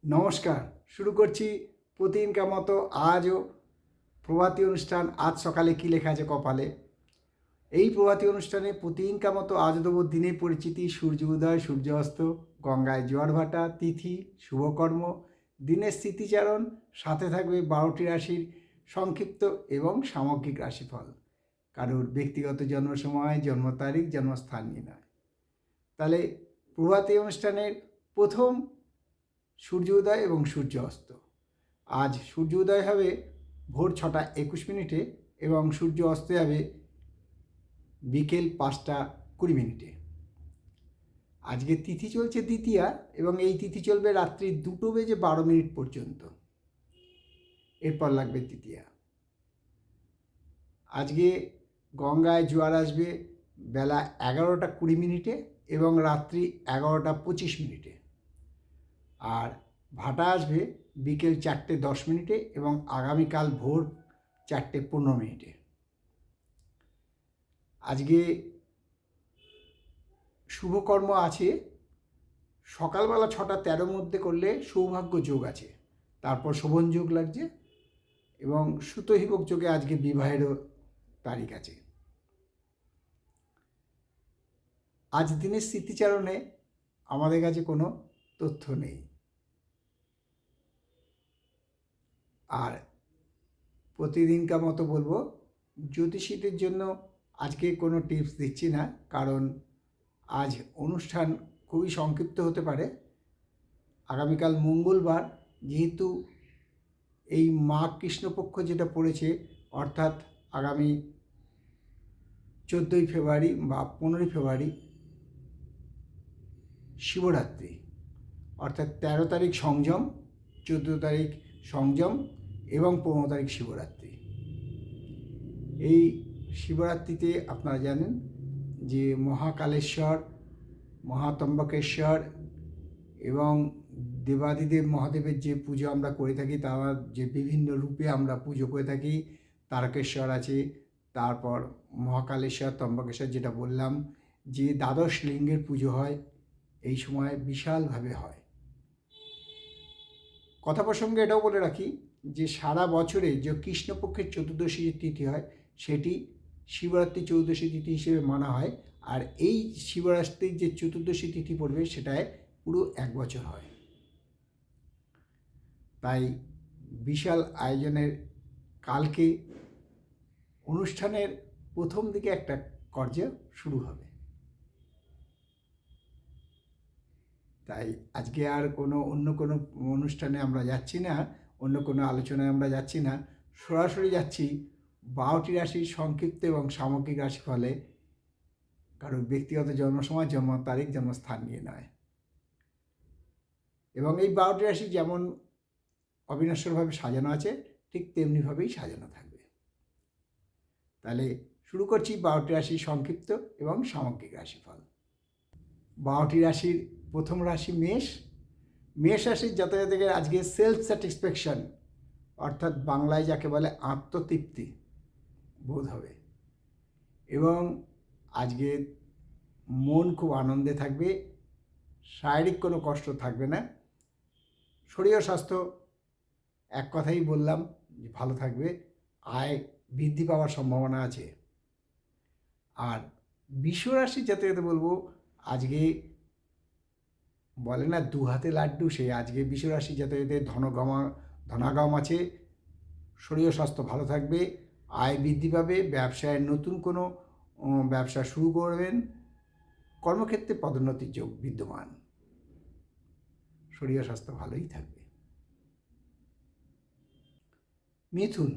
নমস্কার। শুরু করছি প্রতিদিনকার মতো আজও প্রভাতী অনুষ্ঠান। আজ সকালে কী লেখা আছে কপালে। এই প্রভাতী অনুষ্ঠানে প্রতিদিনকার মতো আজ দেবো দিনের পরিচিতি, সূর্য উদয়, সূর্য অস্ত, গঙ্গায় জোয়ার ভাটা, তিথি, শুভকর্ম, দিনের স্মৃতিচারণ, সাথে থাকবে 12টি রাশির সংক্ষিপ্ত এবং সামগ্রিক রাশিফল। কারোর ব্যক্তিগত জন্ম সময়, জন্ম তারিখ, জন্মস্থান নিয়ে নয়। তাহলে প্রভাতী অনুষ্ঠানের প্রথম সূর্য উদয় এবং সূর্য অস্ত। আজ সূর্য উদয় হবে ভোর 6:21 এবং সূর্য অস্ত যাবে বিকেল 5:20। আজকে তিথি চলছে দ্বিতীয়া এবং এই তিথি চলবে রাত্রি 2:12 পর্যন্ত। এরপর লাগবে তৃতীয়া। আজকে গঙ্গায় জোয়ার আসবে বেলা 11:20 এবং রাত্রি 11:25। আর ভাটা আসবে বিকেল 4:10 এবং আগামীকাল ভোর 4:15। আজকে শুভকর্ম আছে সকালবেলা 6:13 মধ্যে করলে সৌভাগ্য যোগ আছে, তারপর শোভন যোগ লাগছে এবং সুতহিবক যোগে আজকে বিবাহেরও তারিখ আছে। আজ দিনের স্মৃতিচারণে আমাদের কাছে কোনো তথ্য নেই। আর প্রতিদিনকার মতো বলবো, জ্যোতিষীদের জন্য আজকে কোনো টিপস দিচ্ছি না, কারণ আজ অনুষ্ঠান খুবই সংক্ষিপ্ত হতে পারে। আগামীকাল মঙ্গলবার, যেহেতু এই মাঘ কৃষ্ণপক্ষ যেটা পড়েছে, অর্থাৎ আগামী 14ই ফেব্রুয়ারি বা 15ই ফেব্রুয়ারি শিবরাত্রি, অর্থাৎ 13 তারিখ সংযম, 14 তারিখ সংযম এবং 15 তারিখ শিবরাত্রি। এই শিবরাত্রিতে আপনারা জানেন যে মহাকালেশ্বর, মহাত্রম্বকেশ্বর এবং দেবাদিদেব মহাদেবের যে পুজো আমরা করে থাকি, তারা যে বিভিন্ন রূপে আমরা পুজো করে থাকি, তারকেশ্বর আছে, তারপর মহাকালেশ্বর, ত্রম্বকেশ্বর, যেটা বললাম যে দ্বাদশ লিঙ্গের পুজো হয়, এই সময় বিশালভাবে হয়। কথা প্রসঙ্গে এটাও বলে রাখি যে সারা বছরে যে কৃষ্ণপক্ষের চতুর্দশী তিথি হয়, সেটি শিবরাত্রি চতুর্দশী তিথি হিসেবে মানা হয়। আর এই শিবরাত্রির যে চতুর্দশী তিথি পড়বে সেটায় পুরো 1 বছর হয়। তাই বিশাল আয়োজনের কালকে অনুষ্ঠানের প্রথম দিকে একটা কার্য শুরু হবে। তাই আজকে আর অন্য কোনো অনুষ্ঠানে আমরা যাচ্ছি না, অন্য কোনো আলোচনায় আমরা যাচ্ছি না, সরাসরি যাচ্ছি 12টি রাশির সংক্ষিপ্ত এবং সামগ্রিক রাশিফলে। কারোর ব্যক্তিগত জন্ম সময়, জন্ম তারিখ, জন্মস্থান নিয়ে নয়। এবং এই 12টি রাশি যেমন অবিনশ্বরভাবে সাজানো আছে, ঠিক তেমনিভাবেই সাজানো থাকবে। তাহলে শুরু করছি 12টি রাশির সংক্ষিপ্ত এবং সামগ্রিক রাশিফল। 12টি রাশির প্রথম রাশি মেষ। মেষ রাশির জাতকের আজকে সেলফ স্যাটিসফ্যাকশন, অর্থাৎ বাংলায় যাকে বলে আত্মতৃপ্তি বোধ হবে এবং আজকে মন খুব আনন্দে থাকবে, শারীরিক কোনো কষ্ট থাকবে না। শরীর স্বাস্থ্য এক কথাই বললাম যে ভালো থাকবে, আয় বৃদ্ধি পাওয়ার সম্ভাবনা আছে। আর বিশ্বরাশির জাতকদের বলবো, আজকে বলে না দু হাতে লাড্ডু, সেই আজকে বিশ্বরাশি জাতকদের ধনাগম আছে, শরীর স্বাস্থ্য ভালো থাকবে, আয় বৃদ্ধি পাবে, ব্যবসায় নতুন কোনো ব্যবসা শুরু করবেন, কর্মক্ষেত্রে পদোন্নতির যোগ বিদ্যমান, শরীর স্বাস্থ্য ভালোই থাকবে। মিথুন।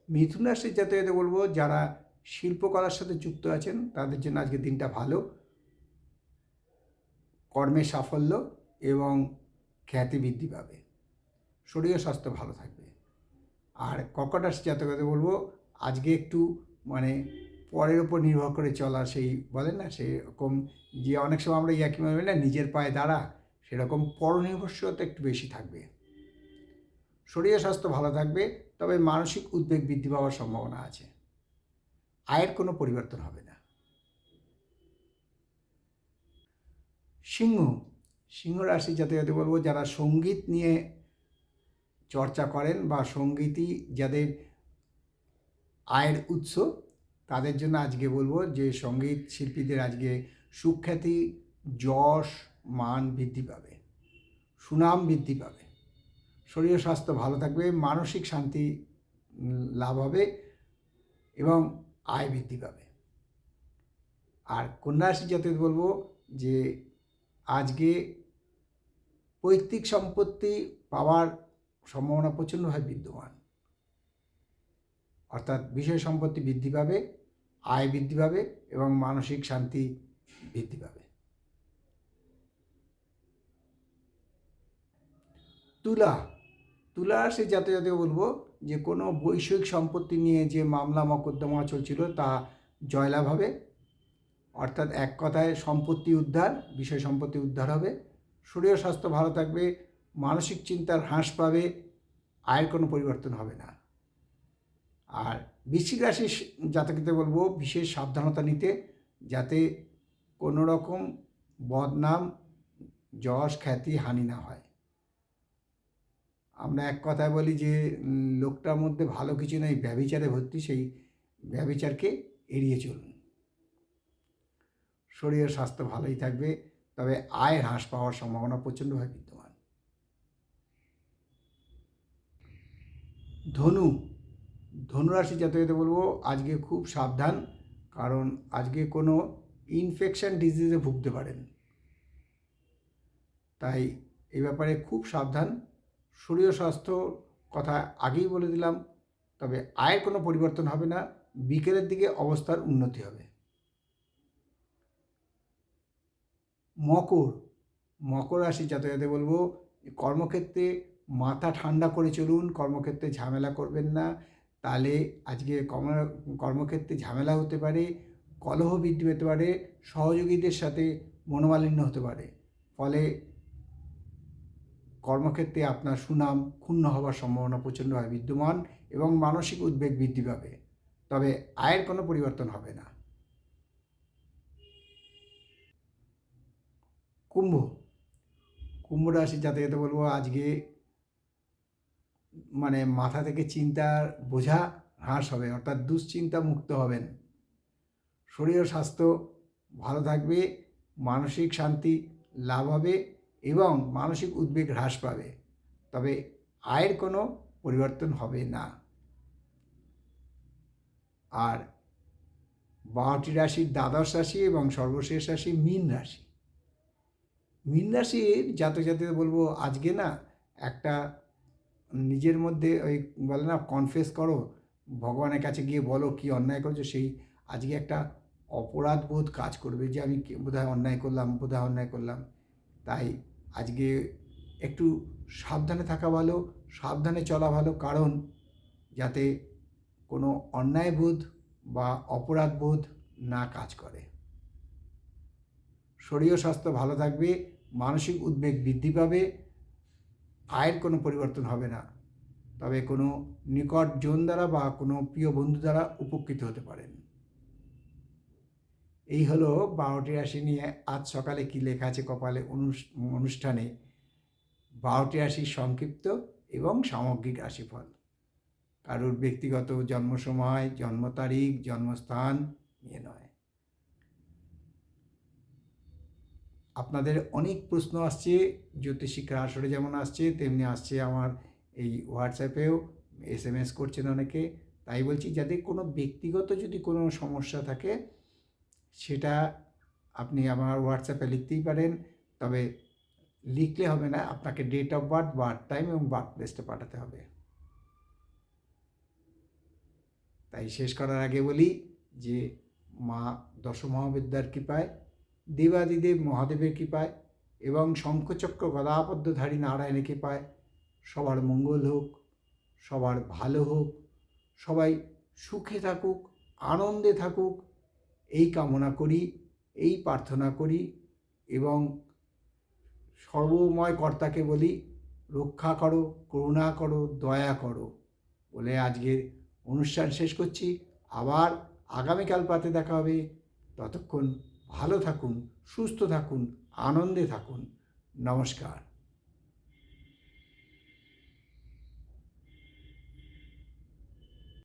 মিথুন রাশির জাতকদের বলবো, যারা শিল্পকলার সাথে যুক্ত আছেন তাদের জন্য আজকে দিনটা ভালো, কর্মে সাফল্য এবং খ্যাতি বৃদ্ধি পাবে, শরীর স্বাস্থ্য ভালো থাকবে। আর কর্কট রাশির জাতকদের বলবো, আজকে একটু পরের ওপর নির্ভর করে চলা, সেই বলেন না সেরকম, যে অনেক সময় আমরা ইয়াকি বলি না নিজের পায়ে দাঁড়া, সেরকম পরনির্ভরশীলতা একটু বেশি থাকবে। শরীর স্বাস্থ্য ভালো থাকবে, তবে মানসিক উদ্বেগ বৃদ্ধি পাওয়ার সম্ভাবনা আছে। আয়ের কোনো পরিবর্তন হবে না। সিংহ। সিংহ রাশি জাতক বলবো যারা সঙ্গীত নিয়ে চর্চা করেন বা সঙ্গীতই যাদের আয়ের উৎস, তাদের জন্য আজকে বলবো যে সঙ্গীত শিল্পীদের আজকে সুখ্যাতি, যশ, মান বৃদ্ধি পাবে, সুনাম বৃদ্ধি পাবে, শরীর স্বাস্থ্য ভালো থাকবে, মানসিক শান্তি লাভ হবে এবং আয় বৃদ্ধি পাবে। আর কন্যা রাশি জাতক বলবো যে আজকে পৈতৃক সম্পত্তি পাওয়ার সম্ভাবনা প্রচণ্ডভাবে বিদ্যমান, অর্থাৎ বিষয় সম্পত্তি বৃদ্ধি পাবে, আয় বৃদ্ধি পাবে এবং মানসিক শান্তি বৃদ্ধি পাবে। তুলা রাশির জাতক বলবো যে কোনো বৈষয়িক সম্পত্তি নিয়ে যে মামলা মকদ্দমা চলছিল তা জয়লাভ হবে, অর্থাৎ এক কথায় সম্পত্তি উদ্ধার, বিষয় সম্পত্তি উদ্ধার হবে, শরীর স্বাস্থ্য ভালো থাকবে, মানসিক চিন্তার হ্রাস পাবে, আয়ের কোনো পরিবর্তন হবে না। আর বৃশ্চিক রাশির জাতকদের বলবো বিশেষ সাবধানতা নিতে, যাতে কোনো রকম বদনাম, যশ, খ্যাতি, হানি না হয়। আমরা এক কথায় বলি যে লোকটার মধ্যে ভালো কিছু নেই, ব্যভিচারে ভর্তি, সেই ব্যভিচারকে এড়িয়ে চলুন। শরীরের স্বাস্থ্য ভালোই থাকবে, তবে আয় হ্রাস পাওয়ার সম্ভাবনা প্রচণ্ডভাবে বিদ্যমান। ধনুরাশি জাতকদের বলবো আজকে খুব সাবধান, কারণ আজকে কোনো ইনফেকশন ডিজিজে ভুগতে পারেন, তাই এই ব্যাপারে খুব সাবধান। শরীর স্বাস্থ্য কথা আগেই বলে দিলাম, তবে আয়ের কোনো পরিবর্তন হবে না, বিকেলের দিকে অবস্থার উন্নতি হবে। মকর রাশি জাতকদের বলবো কর্মক্ষেত্রে মাথা ঠান্ডা করে চলুন, কর্মক্ষেত্রে ঝামেলা করবেন না, তাহলে আজকে কর্মক্ষেত্রে ঝামেলা হতে পারে, কলহ বৃদ্ধি পেতে পারে, সহযোগীদের সাথে মনোমালিন্য হতে পারে, ফলে কর্মক্ষেত্রে আপনার সুনাম ক্ষুণ্ণ হওয়ার সম্ভাবনা প্রচণ্ডভাবে বিদ্যমান এবং মানসিক উদ্বেগ বৃদ্ধি পাবে, তবে আয়ের কোনো পরিবর্তন হবে না। কুম্ভ রাশি জাতকদের বলবো আজকে মাথা থেকে চিন্তার বোঝা হ্রাস হবে, অর্থাৎ দুশ্চিন্তা মুক্ত হবেন, শরীর ও স্বাস্থ্য ভালো থাকবে, মানসিক শান্তি লাভ হবে এবং মানসিক উদ্বেগ হ্রাস পাবে, তবে আয়ের কোনো পরিবর্তন হবে না। আর 12টি রাশির দ্বাদশ রাশি এবং সর্বশেষ রাশি মীন রাশি। মীন রাশির জাতকদের বলবো আজকে না একটা নিজের মধ্যে ওই বলে না কনফেস করো, ভগবানের কাছে গিয়ে বলো কি অন্যায় করছো, সেই আজকে একটা অপরাধ বোধ কাজ করবে যে আমি বোধহয় অন্যায় করলাম। তাই আজকে একটু সাবধানে থাকা ভালো, সাবধানে চলা ভালো, কারণ যাতে কোনো অন্যায় বোধ বা অপরাধ বোধ না কাজ করে। শরীর স্বাস্থ্য ভালো থাকবে, মানসিক উদ্বেগ বৃদ্ধি পাবে, আয়ের কোনো পরিবর্তন হবে না, তবে কোনো নিকট জন দ্বারা বা কোনো প্রিয় বন্ধু দ্বারা উপকৃত হতে পারেন। এই হলো 12টি রাশি নিয়ে আজ সকালে কি লেখা আছে কপালে অনুষ্ঠানে 12টি রাশির সংক্ষিপ্ত এবং সামগ্রিক রাশিফল। কারোর ব্যক্তিগত জন্ম সময়, জন্ম তারিখ, জন্মস্থান নিয়ে নয়। আপনাদের অনেক প্রশ্ন আসছে, জ্যোতিষিক্ষা আসরে যেমন আসছে তেমনি আসছে আমার এই হোয়াটসঅ্যাপেও, SMS করছেন অনেকে। তাই বলছি যাদের কোনো ব্যক্তিগত যদি কোনো সমস্যা থাকে সেটা আপনি আমার হোয়াটসঅ্যাপে লিখতেই পারেন, তবে লিখলে হবে না, আপনাকে date of birth, birth time এবং বার্থ প্লেসটা পাঠাতে হবে। তাই শেষ করার আগে বলি যে মা দশমহাবিদ্যার কৃপায়, দেবাদিদেব মহাদেবের কৃপায় এবং শঙ্খচক্র গদাপদ্মধারী নারায়ণের কৃপায় সবার মঙ্গল হোক, সবার ভালো হোক, সবাই সুখে থাকুক, আনন্দে থাকুক, এই কামনা করি, এই প্রার্থনা করি এবং সর্বময় কর্তাকে বলি রক্ষা করো, করুণা করো, দয়া করো বলে আজকের অনুষ্ঠান শেষ করছি। আবার আগামীকাল প্রাতে দেখা হবে। ততক্ষণ ভালো থাকুন, সুস্থ থাকুন, আনন্দে থাকুন। নমস্কার।